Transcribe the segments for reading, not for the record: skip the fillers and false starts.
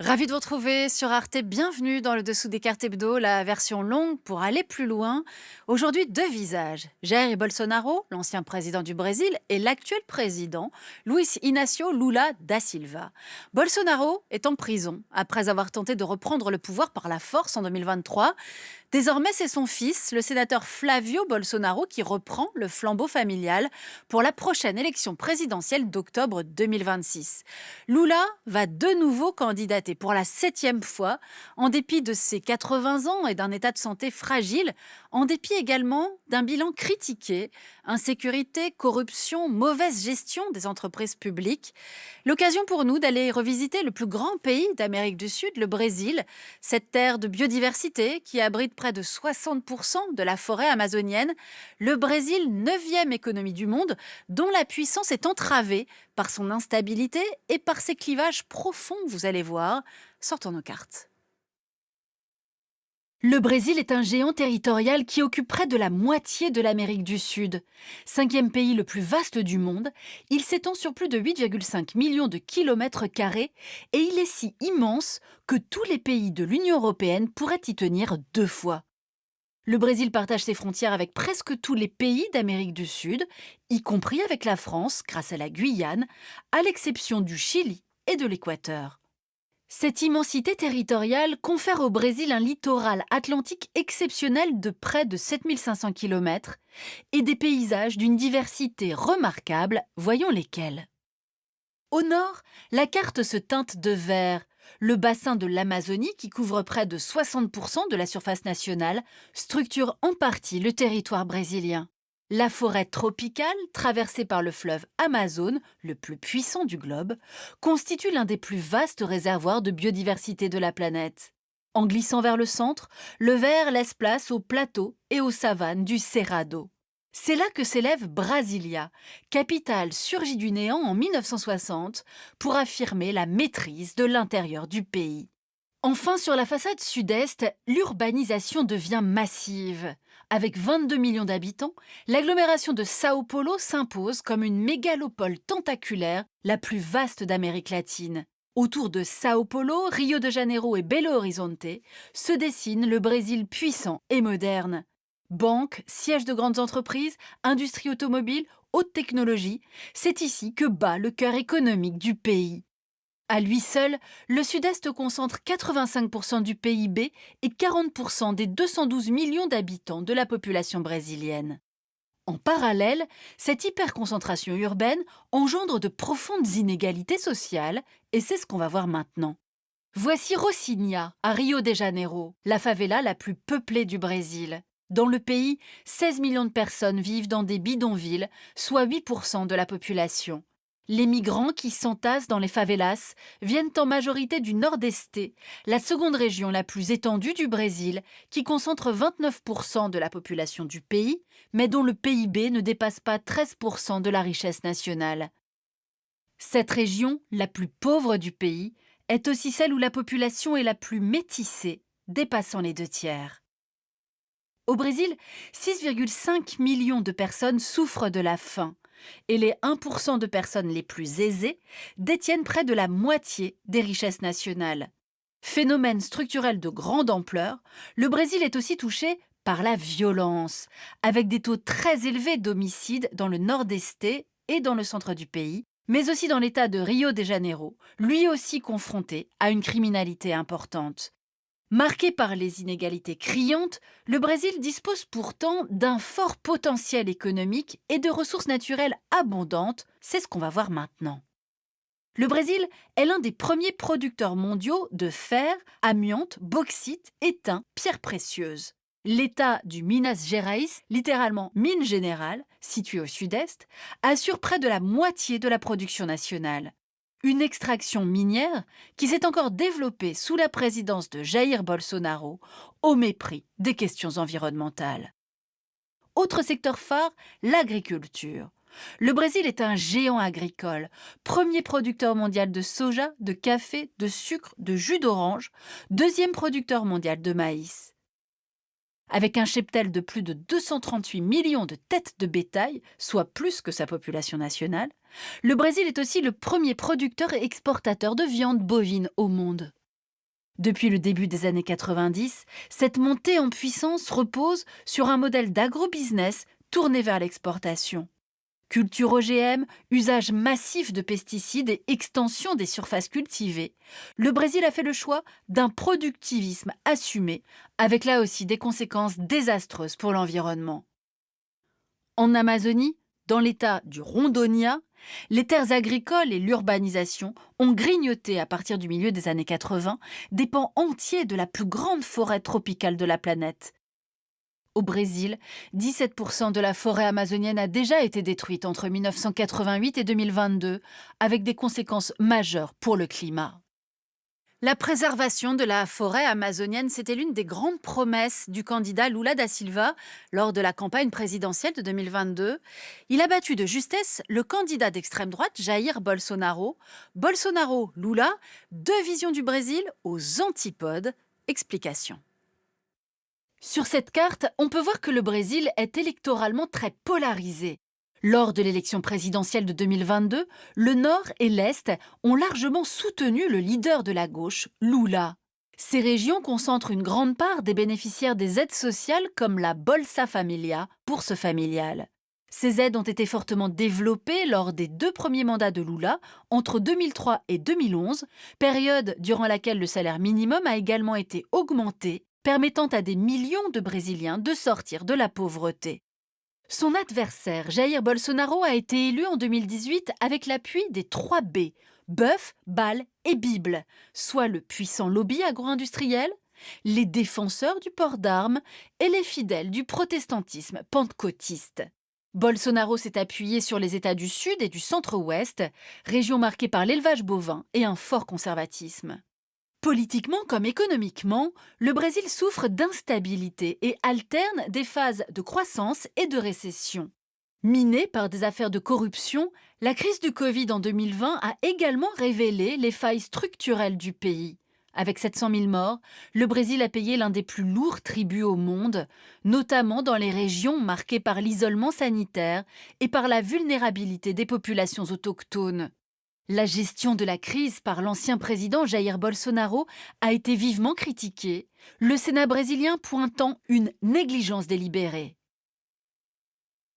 Ravi de vous retrouver sur Arte. Bienvenue dans le dessous des cartes hebdo, la version longue pour aller plus loin. Aujourd'hui, deux visages. Jair Bolsonaro, l'ancien président du Brésil, et l'actuel président, Luiz Inácio Lula da Silva. Bolsonaro est en prison après avoir tenté de reprendre le pouvoir par la force en 2023. Désormais, c'est son fils, le sénateur Flavio Bolsonaro, qui reprend le flambeau familial pour la prochaine élection présidentielle d'octobre 2026. Lula va de nouveau candidater pour la 7e fois, en dépit de ses 80 ans et d'un état de santé fragile, en dépit également d'un bilan critiqué, insécurité, corruption, mauvaise gestion des entreprises publiques. L'occasion pour nous d'aller revisiter le plus grand pays d'Amérique du Sud, le Brésil, cette terre de biodiversité qui abrite près de 60% de la forêt amazonienne. Le Brésil, 9e économie du monde, dont la puissance est entravée par son instabilité et par ses clivages profonds, vous allez voir. Sortons nos cartes. Le Brésil est un géant territorial qui occupe près de la moitié de l'Amérique du Sud. 5e pays le plus vaste du monde, il s'étend sur plus de 8,5 millions de kilomètres carrés et il est si immense que tous les pays de l'Union européenne pourraient y tenir 2 fois. Le Brésil partage ses frontières avec presque tous les pays d'Amérique du Sud, y compris avec la France grâce à la Guyane, à l'exception du Chili et de l'Équateur. Cette immensité territoriale confère au Brésil un littoral atlantique exceptionnel de près de 7500 km et des paysages d'une diversité remarquable, voyons lesquels. Au nord, la carte se teinte de vert. Le bassin de l'Amazonie, qui couvre près de 60% de la surface nationale, structure en partie le territoire brésilien. La forêt tropicale, traversée par le fleuve Amazone, le plus puissant du globe, constitue l'un des plus vastes réservoirs de biodiversité de la planète. En glissant vers le centre, le vert laisse place aux plateaux et aux savanes du Cerrado. C'est là que s'élève Brasilia, capitale surgie du néant en 1960 pour affirmer la maîtrise de l'intérieur du pays. Enfin, sur la façade sud-est, l'urbanisation devient massive. Avec 22 millions d'habitants, l'agglomération de Sao Paulo s'impose comme une mégalopole tentaculaire, la plus vaste d'Amérique latine. Autour de Sao Paulo, Rio de Janeiro et Belo Horizonte se dessine le Brésil puissant et moderne. Banques, sièges de grandes entreprises, industrie automobile, haute technologie, c'est ici que bat le cœur économique du pays. À lui seul, le Sud-Est concentre 85% du PIB et 40% des 212 millions d'habitants de la population brésilienne. En parallèle, cette hyperconcentration urbaine engendre de profondes inégalités sociales, et c'est ce qu'on va voir maintenant. Voici Rocinha, à Rio de Janeiro, la favela la plus peuplée du Brésil. Dans le pays, 16 millions de personnes vivent dans des bidonvilles, soit 8% de la population. Les migrants qui s'entassent dans les favelas viennent en majorité du Nord-Est, la seconde région la plus étendue du Brésil, qui concentre 29% de la population du pays, mais dont le PIB ne dépasse pas 13% de la richesse nationale. Cette région, la plus pauvre du pays, est aussi celle où la population est la plus métissée, dépassant les 2/3. Au Brésil, 6,5 millions de personnes souffrent de la faim et les 1% de personnes les plus aisées détiennent près de la moitié des richesses nationales. Phénomène structurel de grande ampleur, le Brésil est aussi touché par la violence, avec des taux très élevés d'homicides dans le nord-est et dans le centre du pays, mais aussi dans l'état de Rio de Janeiro, lui aussi confronté à une criminalité importante. Marqué par les inégalités criantes, le Brésil dispose pourtant d'un fort potentiel économique et de ressources naturelles abondantes, c'est ce qu'on va voir maintenant. Le Brésil est l'un des premiers producteurs mondiaux de fer, amiante, bauxite, étain, pierres précieuses. L'État du Minas Gerais, littéralement mine générale, situé au sud-est, assure près de la moitié de la production nationale. Une extraction minière qui s'est encore développée sous la présidence de Jair Bolsonaro, au mépris des questions environnementales. Autre secteur phare, l'agriculture. Le Brésil est un géant agricole, premier producteur mondial de soja, de café, de sucre, de jus d'orange, deuxième producteur mondial de maïs. Avec un cheptel de plus de 238 millions de têtes de bétail, soit plus que sa population nationale, le Brésil est aussi le premier producteur et exportateur de viande bovine au monde. Depuis le début des années 90, cette montée en puissance repose sur un modèle d'agrobusiness tourné vers l'exportation. Culture OGM, usage massif de pesticides et extension des surfaces cultivées, le Brésil a fait le choix d'un productivisme assumé, avec là aussi des conséquences désastreuses pour l'environnement. En Amazonie, dans l'état du Rondônia, les terres agricoles et l'urbanisation ont grignoté à partir du milieu des années 80 des pans entiers de la plus grande forêt tropicale de la planète. Au Brésil, 17% de la forêt amazonienne a déjà été détruite entre 1988 et 2022, avec des conséquences majeures pour le climat. La préservation de la forêt amazonienne, c'était l'une des grandes promesses du candidat Lula da Silva lors de la campagne présidentielle de 2022. Il a battu de justesse le candidat d'extrême droite Jair Bolsonaro. Bolsonaro-Lula, deux visions du Brésil aux antipodes. Explication. Sur cette carte, on peut voir que le Brésil est électoralement très polarisé. Lors de l'élection présidentielle de 2022, le Nord et l'Est ont largement soutenu le leader de la gauche, Lula. Ces régions concentrent une grande part des bénéficiaires des aides sociales comme la Bolsa Familia, bourse familiale. Ces aides ont été fortement développées lors des deux premiers mandats de Lula, entre 2003 et 2011, période durant laquelle le salaire minimum a également été augmenté, permettant à des millions de Brésiliens de sortir de la pauvreté. Son adversaire, Jair Bolsonaro, a été élu en 2018 avec l'appui des 3 B, bœuf, balle et Bible, soit le puissant lobby agro-industriel, les défenseurs du port d'armes et les fidèles du protestantisme pentecôtiste. Bolsonaro s'est appuyé sur les États du Sud et du Centre-Ouest, régions marquées par l'élevage bovin et un fort conservatisme. Politiquement comme économiquement, le Brésil souffre d'instabilité et alterne des phases de croissance et de récession. Minée par des affaires de corruption, la crise du Covid en 2020 a également révélé les failles structurelles du pays. Avec 700 000 morts, le Brésil a payé l'un des plus lourds tributs au monde, notamment dans les régions marquées par l'isolement sanitaire et par la vulnérabilité des populations autochtones. La gestion de la crise par l'ancien président Jair Bolsonaro a été vivement critiquée, le Sénat brésilien pointant une négligence délibérée.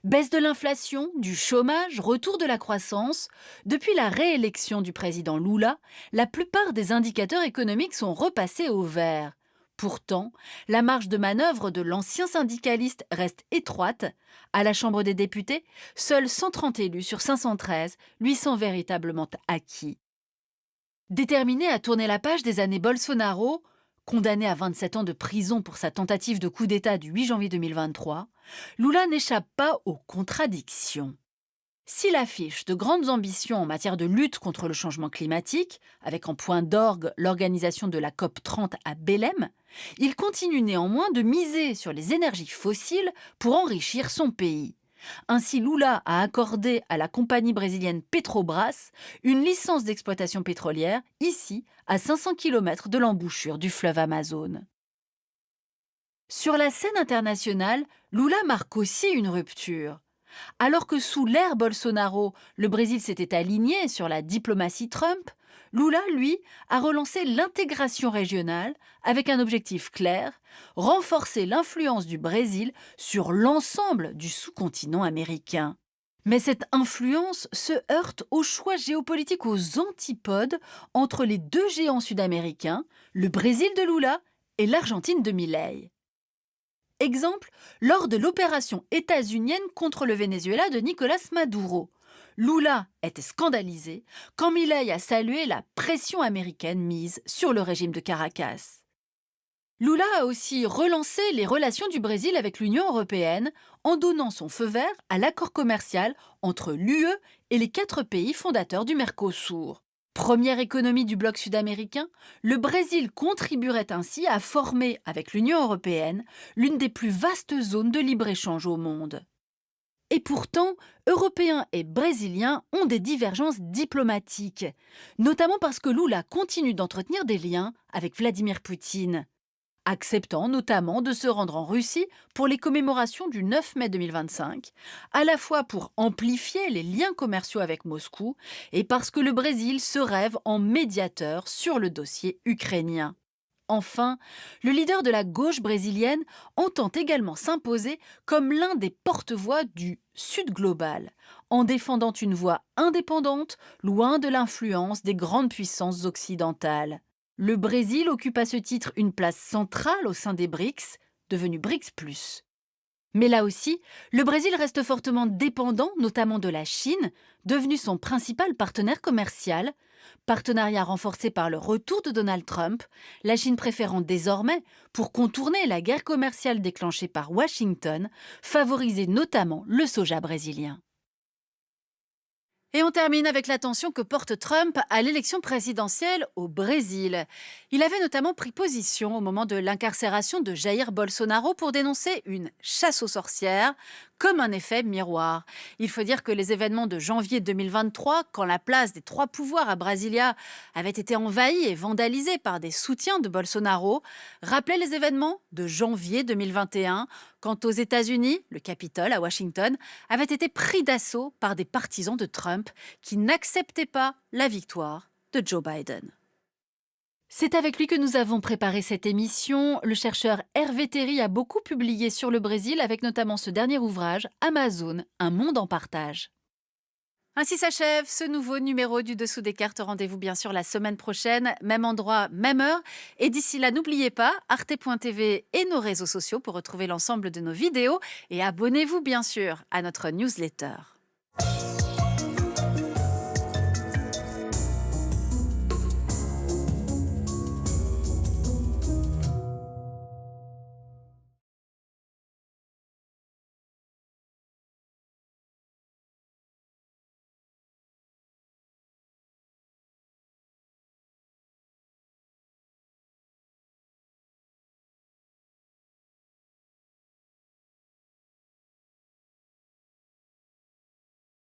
Baisse de l'inflation, du chômage, retour de la croissance. Depuis la réélection du président Lula, la plupart des indicateurs économiques sont repassés au vert. Pourtant, la marge de manœuvre de l'ancien syndicaliste reste étroite. À la Chambre des députés, seuls 130 élus sur 513 lui sont véritablement acquis. Déterminé à tourner la page des années Bolsonaro, condamné à 27 ans de prison pour sa tentative de coup d'État du 8 janvier 2023, Lula n'échappe pas aux contradictions. S'il affiche de grandes ambitions en matière de lutte contre le changement climatique, avec en point d'orgue l'organisation de la COP30 à Belém, il continue néanmoins de miser sur les énergies fossiles pour enrichir son pays. Ainsi, Lula a accordé à la compagnie brésilienne Petrobras une licence d'exploitation pétrolière, ici, à 500 km de l'embouchure du fleuve Amazone. Sur la scène internationale, Lula marque aussi une rupture. Alors que sous l'ère Bolsonaro, le Brésil s'était aligné sur la diplomatie Trump, Lula, lui, a relancé l'intégration régionale avec un objectif clair, renforcer l'influence du Brésil sur l'ensemble du sous-continent américain. Mais cette influence se heurte aux choix géopolitiques aux antipodes entre les deux géants sud-américains, le Brésil de Lula et l'Argentine de Milei. Exemple, lors de l'opération états-unienne contre le Venezuela de Nicolás Maduro. Lula était scandalisé quand Milei a salué la pression américaine mise sur le régime de Caracas. Lula a aussi relancé les relations du Brésil avec l'Union européenne en donnant son feu vert à l'accord commercial entre l'UE et les 4 pays fondateurs du Mercosur. Première économie du bloc sud-américain, le Brésil contribuerait ainsi à former, avec l'Union européenne, l'une des plus vastes zones de libre-échange au monde. Et pourtant, Européens et Brésiliens ont des divergences diplomatiques, notamment parce que Lula continue d'entretenir des liens avec Vladimir Poutine, acceptant notamment de se rendre en Russie pour les commémorations du 9 mai 2025, à la fois pour amplifier les liens commerciaux avec Moscou et parce que le Brésil se rêve en médiateur sur le dossier ukrainien. Enfin, le leader de la gauche brésilienne entend également s'imposer comme l'un des porte-voix du Sud global, en défendant une voie indépendante, loin de l'influence des grandes puissances occidentales. Le Brésil occupe à ce titre une place centrale au sein des BRICS, devenus BRICS+. Mais là aussi, le Brésil reste fortement dépendant, notamment de la Chine, devenue son principal partenaire commercial, partenariat renforcé par le retour de Donald Trump, la Chine préférant désormais, pour contourner la guerre commerciale déclenchée par Washington, favoriser notamment le soja brésilien. Et on termine avec l'attention que porte Trump à l'élection présidentielle au Brésil. Il avait notamment pris position au moment de l'incarcération de Jair Bolsonaro pour dénoncer une chasse aux sorcières comme un effet miroir. Il faut dire que les événements de janvier 2023, quand la place des trois pouvoirs à Brasilia avait été envahie et vandalisée par des soutiens de Bolsonaro, rappelaient les événements de janvier 2021, quand aux États-Unis, le Capitole à Washington avait été pris d'assaut par des partisans de Trump qui n'acceptaient pas la victoire de Joe Biden. C'est avec lui que nous avons préparé cette émission. Le chercheur Hervé Terry a beaucoup publié sur le Brésil, avec notamment ce dernier ouvrage, Amazon, un monde en partage. Ainsi s'achève ce nouveau numéro du Dessous des cartes. Rendez-vous bien sûr la semaine prochaine, même endroit, même heure. Et d'ici là, n'oubliez pas, arte.tv et nos réseaux sociaux pour retrouver l'ensemble de nos vidéos. Et abonnez-vous bien sûr à notre newsletter.